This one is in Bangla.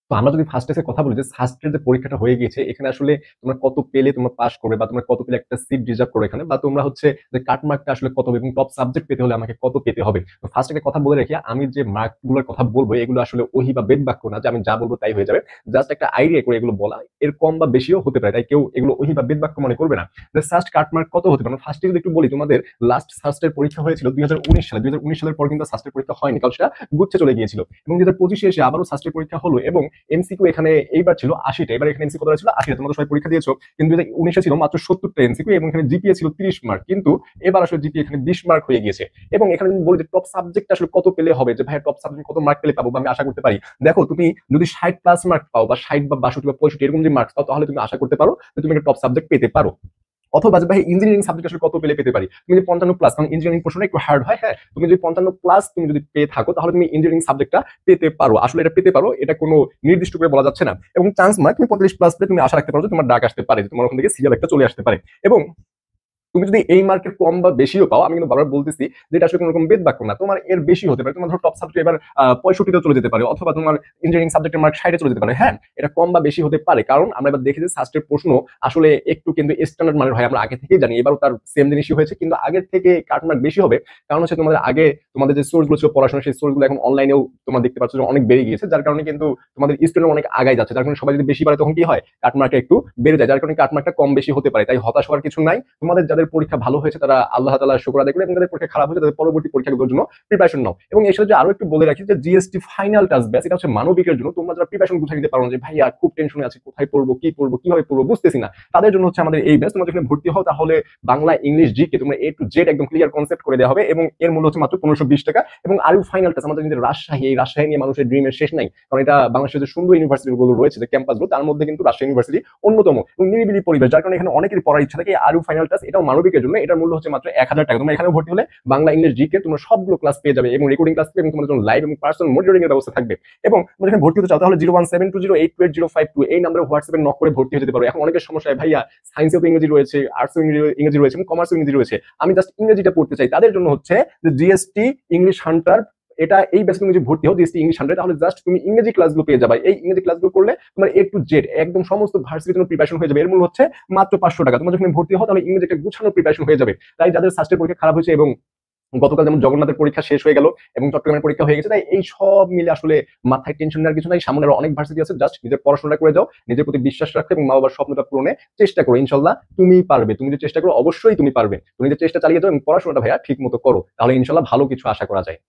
তো আমরা যদি ফার্স্ট টেস্টের কথা বলি যে ফার্স্টের যে পরীক্ষাটা হয়ে গিয়েছে, এখানে আসলে তোমরা কত পেলে তোমরা পাস করবে, বা তোমরা কত পেলে একটা সিট রিজার্ভ করো এখানে, বা তোমরা হচ্ছে যে কাট মার্কটা আসলে কত হবে এবং টপ সাবজেক্ট পেতে হলে আমাকে কত পেতে হবে। তো ফার্স্ট একটা কথা বলে রাখি, আমি যে মার্ক গুলোর কথা বলবো এগুলো আসলে ওহি বা বেদ বাক্য না যে আমি যা বলবো তাই হয়ে যাবে। জাস্ট একটা আইডিয়া করে এগুলো বলা, এর কম বা বেশিও হতে পারে, তাই কেউ এগুলো ওহি বা বেদ বাক্য মনে করবে না। ফার্স্ট কাট মার্ক কত হতে পারে ফার্স্টে যদি একটু বলি, তোমাদের লাস্ট ফার্স্টের পরীক্ষা হয়েছিল 2019 সালে। 2019 সালের পর কিন্তু ফার্স্টের পরীক্ষা হয়নি, কারণ সেটা গুচ্ছে চলে গিয়েছিল। এবং 2025 এসে আবারও ফার্স্টের পরীক্ষা হলো, এবং এমসিকিউ এখানে এইবার ছিল 80টা, এবার এখানে এমসিকিউ কত ছিল 80টা। তোমরা সবাই পরীক্ষা দিয়েছো, কিন্তু 2019 ছিল মাত্র 70টা এমসিকিউ, এবং এখানে জিপিএ ছিল 30 মার্ক, কিন্তু এবার আসলে জিপিএ এখানে 20 মার্ক হয়ে গিয়েছে। এবং এখানে যদি বলি যে টপ সাবজেক্ট আসলে কত পেলে হবে, যে ভাই টপ সাবজেক্ট কত মার্ক পেলে পাবো বা আমি আশা করতে পারি, দেখো তুমি যদি 60 প্লাস মার্ক পাও, বা 60 বা 62 বা 65 এরকম যদি মার্কস পাও, তাহলে তুমি আশা করতে পারো যে তুমি একটা টপ সাবজেক্ট পেতে পারো। অথবা যে ভাই ইঞ্জিনিয়ারিং সাবজেক্ট আসলে কত পেলে পেতে পারি, তুমি যদি 55 প্লাস, কারণ ইঞ্জিনিয়ারিং পোর্শনটা একটু হার্ড হয়, হ্যাঁ, তুমি যদি 55 প্লাস তুমি যদি পেয়ে থাকো, তাহলে তুমি ইঞ্জিনিয়ারিং সাবজেক্টটা পেতে পারো। আসলে এটা পেতে পারো, এটা কোনো নির্দিষ্ট করে বলা যাচ্ছে না। এবং চান্স মার্ক তুমি 45 প্লাস পেলে তুমি আশা রাখতে পারো যে তোমার ডাক আসতে পারে, যে তোমার ওখান থেকে সিরিয়াল একটা চলে আসতে পারে। এবং তুমি যদি এই মার্কের কম বা বেশিও পাও, আমি কিন্তু বারবার বলতেছি যে এটা আসলে কোনো রকম বেদ বাক্য না, তোমার এর বেশি হতে পারে। তোমার ধরো টপ সাবজেক্ট এবার 65 চলে যেতে পারে, অথবা তোমার ইঞ্জিনিয়ারিং সাবজেক্টের মার্ক 60 চলে যেতে পারে। হ্যাঁ, এটা কম বা বেশি হতে পারে, কারণ আমরা এবার দেখি যে সাস্টের প্রশ্ন আসলে একটু কিন্তু স্ট্যান্ডার্ড মানের হয়, আমরা আগে থেকেই জানি। এবারও তার সেম জিনিসই হয়েছে, কিন্তু আগের থেকে কাট মার্ক বেশি হবে। কারণ হচ্ছে তোমাদের আগে তোমাদের যে সোর্স গুলো ছিল পড়াশোনা, সেই সোর্স গুলো এখন অনলাইনেও তোমরা দেখতে পাচ্ছ যে অনেক বেড়ে গিয়েছে, যার কারণে কিন্তু তোমাদের স্টুডেন্ট অনেক আগায় যাচ্ছে। যার কারণে সবাই যদি বেশি পারে তখন কি হয়, কাট মার্কটা একটু বেড়ে যায়, যার কারণে কাট মার্কটা কম বেশি হতে পারে। তাই হতাশ হওয়ার কিছু নাই। তোমাদের যাদের পরীক্ষা ভালো হয়েছে তারা আল্লাহ তাআলার শুকর আদায় করে, এবং যাদের পরীক্ষা খারাপ হয়েছে তাদের পরবর্তী পরীক্ষাগুলোর জন্য প্রিপারেশন নাও। এবং এর সাথে আরো একটু বলে রাখি যে জিএসটি ফাইনাল টাচ ব্যাচ, এটা হচ্ছে মানবিকের জন্য। তোমরা যারা প্রিপারেশন গুছিয়ে নিতে পারো না, যে ভাইয়া খুব টেনশনে আছি, কোথায় পড়বো, কি পড়বো, কিভাবে পড়বো বুঝতেছি না, তাদের জন্য হচ্ছে আমাদের এই ব্যাচ। তোমরা যখন ভর্তি হও, তাহলে বাংলা ইংলিশ জিকে তোমরা এ টু জেড একদম ক্লিয়ার কনসেপ্ট করে দেওয়া হবে, এবং এর মূল্য হচ্ছে মাত্র 1520 টাকা। এবং আরো ফাইনাল টাচ আমাদের নিজের রাজশাহী, এই রাজশাহী নিয়ে মানুষের ড্রিমের শেষ নাই, কারণ এটা বাংলাদেশের যে সুন্দর ইউনিভার্সিটি গুলো রয়েছে, যে ক্যাম্পাসগুলো, তার মধ্যে কিন্তু রাজশাহী ইউনিভার্সিটি অন্যতম, এবং নিরিবিলি পরিবেশ, যার কারণে এখানে অনেকেরই পড়ার ইচ্ছা থাকে। আরো ফাইনাল টাচ এটাও মানবিকের জন্য, এটার মূল্য হচ্ছে মাত্র 1000 টাকা। তোমরা এখানে ভর্তি হলে বাংলা ইংলিশ জিকে তোমরা সবগুলো ক্লাস পেয়ে যাবে, এবং রেকর্ডিং ক্লাস পেয়ে, এবং তোমাদের জন্য লাইভ এবং পার্সোনাল মনিটরিং এর ব্যবস্থা থাকবে। এবং তোমরা যখন ভর্তি হতে চাও, তাহলে 01720828052 এই নাম্বারে হোয়াটসঅ্যাপে নক করে ভর্তি হতে পারো। এখন অনেকের সমস্যা, ভাইয়া সায়েন্সেও তো ইংরেজি রয়েছে, আর্টসও ইংরেজি রয়েছে, এবং কমার্সও ইংরেজি রয়েছে, আমি জাস্ট ইংরেজিটা পড়তে চাই। তাদের জন্য হচ্ছে যে জিএসটি ইংলিশ হান্টার, এটা এই ব্যাচে তুমি যদি ভর্তি হও জিএসটি ইংলিশ হান্ড্রেড, তাহলে জাস্ট তুমি ইংরেজি ক্লাসগুলো পেয়ে যাবে। এই ইংরেজি ক্লাসগুলো করলে তোমার এ টু জেড একদম সমস্ত ভার্সিটির জন্য প্রিপারেশন হয়ে যাবে। এর মূল্য হচ্ছে মাত্র 500 টাকা। তোমরা যখন ভর্তি হও, তাহলে ইংরেজি একটা গুছানো প্রিপারেশন হয়ে যাবে। তাই যাদের সাস্টের পরীক্ষা খারাপ হয়েছে, এবং গতকাল যেমন জগন্নাথের পরীক্ষা শেষ হয়ে গেল এবং চট্টগ্রামের পরীক্ষা হয়ে গেছে, তাই এই সব মিলে আসলে মাথায় টেনশন নেওয়ার কিছু নাই। সামনে আরো অনেক ভার্সিটি আছে, জাস্ট নিজের পড়াশোনা করে যাও, নিজের প্রতি বিশ্বাস রাখো, এবং মা বাবার স্বপ্নটা পূরণে চেষ্টা করো। ইনশাল্লাহ তুমি পারবে, তুমি যদি চেষ্টা করো অবশ্যই তুমি পারবে। তুমি নিজের চেষ্টা চালিয়ে যাও এবং পড়াশোনাটা ভাইয়া ঠিক মতো করো, তাহলে ইনশাল্লাহ ভালো কিছু আশা করা যায়।